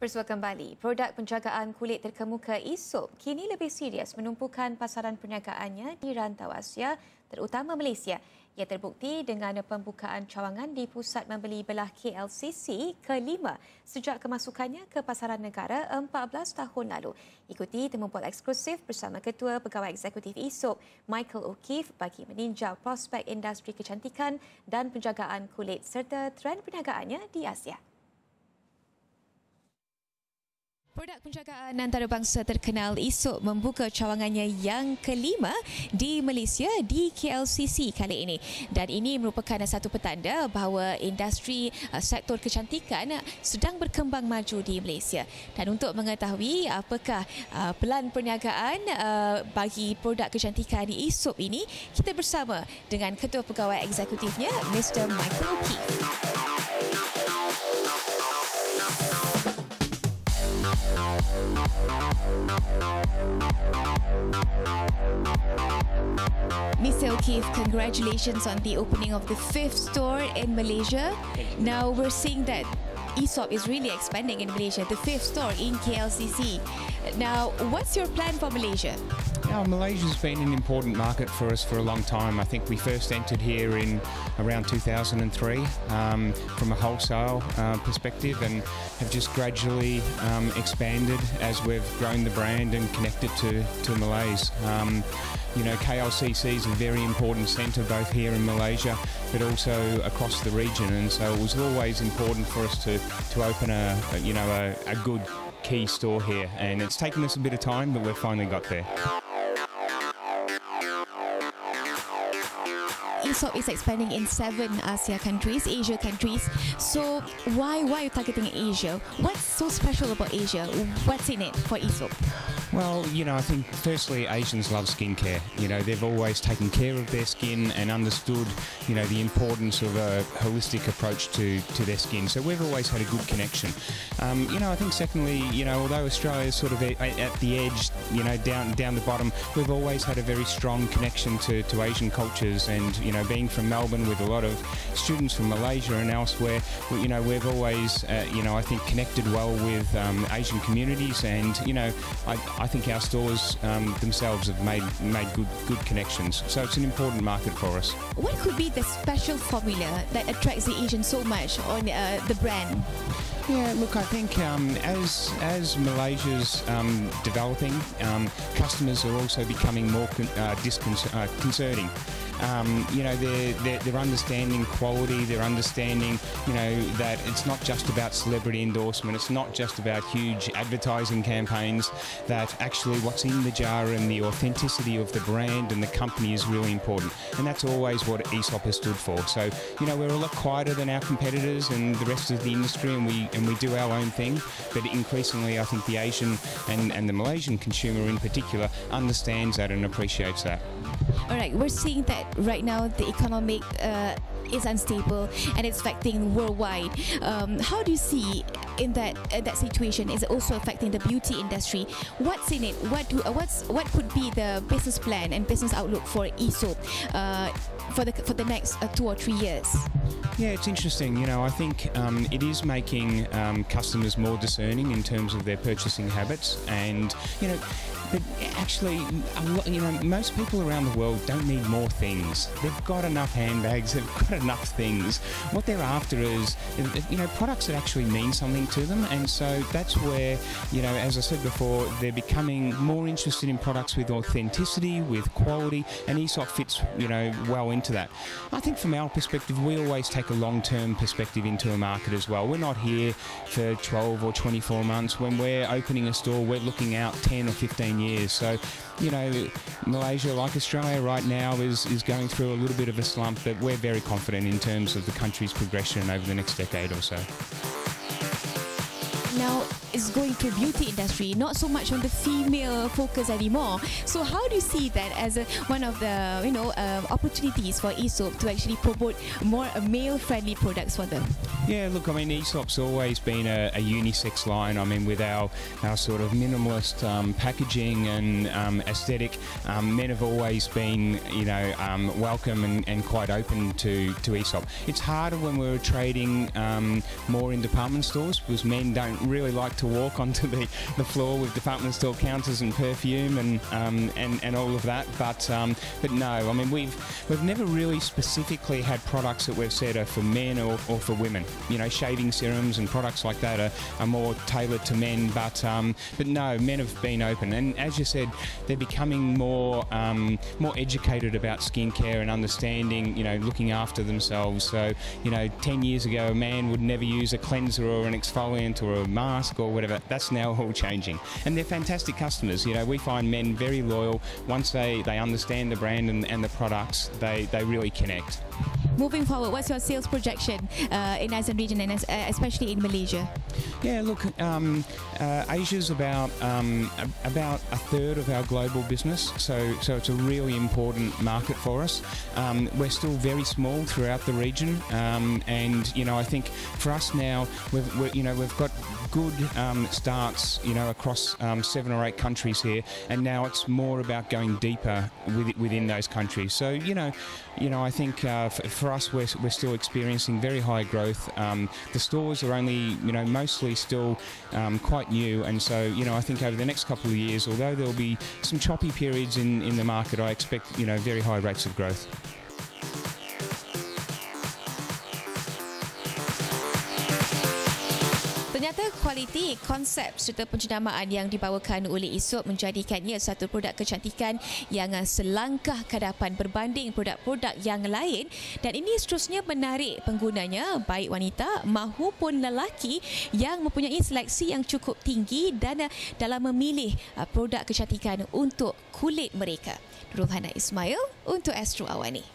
Bersua kembali, produk penjagaan kulit terkemuka Aesop kini lebih serius menumpukan pasaran perniagaannya di rantau Asia, terutama Malaysia. Ia terbukti dengan pembukaan cawangan di pusat membeli-belah KLCC ke-5 sejak kemasukkannya ke pasaran negara 14 tahun lalu. Ikuti temubual eksklusif bersama Ketua Pegawai Eksekutif Aesop, Michael O'Keefe bagi meninjau prospek industri kecantikan dan penjagaan kulit serta trend perniagaannya di Asia. Produk penjagaan antarabangsa terkenal Aesop membuka cawangannya yang ke-5 di Malaysia di KLCC kali ini. Dan ini merupakan satu petanda bahawa industri sektor kecantikan sedang berkembang maju di Malaysia. Dan untuk mengetahui apakah pelan perniagaan bagi produk kecantikan di Aesop ini, kita bersama dengan Ketua Pegawai Eksekutifnya, Mr. Michael O'Keefe. Mr. O'Keefe, congratulations on the opening of the 5th store in Malaysia. Now we're seeing that Aesop is really expanding in Malaysia, the 5th store in KLCC. Now, what's your plan for Malaysia? Malaysia's been an important market for us for a long time. I think we first entered here in around 2003 from a wholesale perspective and have just gradually expanded as we've grown the brand and connected to Malays. You know, KLCC is a very important centre both here in Malaysia but also across the region, and so it was always important for us to open a good key store here, and it's taken us a bit of time, but we've finally got there. Aesop is expanding in 7 Asia countries, Asia countries. So why are you targeting Asia? What's so special about Asia? What's in it for Aesop? Well, you know, I think firstly Asians love skincare. You know, they've always taken care of their skin and understood, you know, the importance of a holistic approach to their skin. So we've always had a good connection. You know, I think secondly, you know, although Australia is sort of at the edge, you know, down the bottom, we've always had a very strong connection to Asian cultures, and, you know, being from Melbourne with a lot of students from Malaysia and elsewhere, you know, we've always, you know, I think connected well with Asian communities, and, you know, I think our stores themselves have made good connections. So it's an important market for us. What could be the special formula that attracts the Asians so much on the brand? Yeah, look, I think as Malaysia's developing, customers are also becoming more disconcerting. You know, they're understanding quality, they're understanding, you know, that it's not just about celebrity endorsement, it's not just about huge advertising campaigns, that actually what's in the jar and the authenticity of the brand and the company is really important. And that's always what Aesop has stood for. So, you know, we're a lot quieter than our competitors and the rest of the industry, and we do our own thing, but increasingly I think the Asian and the Malaysian consumer in particular understands that and appreciates that. All right, we're seeing that right now the economic is unstable and it's affecting worldwide. How do you see in that situation? Is it also affecting the beauty industry? What's in it? What could be the business plan and business outlook for Aesop for the next 2 or 3 years? Yeah, it's interesting. You know, I think it is making customers more discerning in terms of their purchasing habits, and, you know, but actually, you know, most people around the world don't need more things. They've got enough handbags, they've got enough things. What they're after is, you know, products that actually mean something to them, and so that's where, you know, as I said before, they're becoming more interested in products with authenticity, with quality, and Aesop fits, you know, well into that. I think from our perspective, we always take a long-term perspective into a market as well. We're not here for 12 or 24 months. When we're opening a store, we're looking out 10 or 15 years. So, you know, Malaysia, like Australia right now, is going through a little bit of a slump, but we're very confident in terms of the country's progression over the next decade or so. Now it's going to beauty industry, not so much on the female focus anymore. So how do you see that as one of the, you know, opportunities for Aesop to actually promote more male-friendly products for them? Yeah, look, I mean, Aesop's always been a unisex line. I mean, with our sort of minimalist packaging and aesthetic, men have always been, you know, welcome and quite open to Aesop. It's harder when we're trading more in department stores because men don't really like to walk onto the floor with department store counters and perfume and all of that. But no, I mean we've never really specifically had products that we've said are for men or for women. You know, shaving serums and products like that are more tailored to men. But no, men have been open, and as you said, they're becoming more educated about skincare and understanding, you know, looking after themselves. So, you know, 10 years ago, a man would never use a cleanser or an exfoliant or a mask or whatever. That's now all changing, and they're fantastic customers. You know, we find men very loyal. Once they understand the brand and the products, they really connect. Moving forward, what's your sales projection in ASEAN region and especially in Malaysia? Yeah, look, Asia's about a third of our global business, so it's a really important market for us. We're still very small throughout the region, and you know, I think for us now, we've got good starts, you know, across 7 or 8 countries here, and now it's more about going deeper within those countries. So you know, I think for us, we're still experiencing very high growth. The stores are only, you know, mostly still quite new, and so you know, I think over the next couple of years, although there'll be some choppy periods in the market, I expect, you know, very high rates of growth. Ternyata kualiti, konsep serta penjenamaan yang dibawakan oleh Aesop menjadikannya satu produk kecantikan yang selangkah ke hadapan berbanding produk-produk yang lain, dan ini seterusnya menarik penggunanya baik wanita maupun lelaki yang mempunyai seleksi yang cukup tinggi dan dalam memilih produk kecantikan untuk kulit mereka. Nurul Hana Ismail untuk Astro Awani.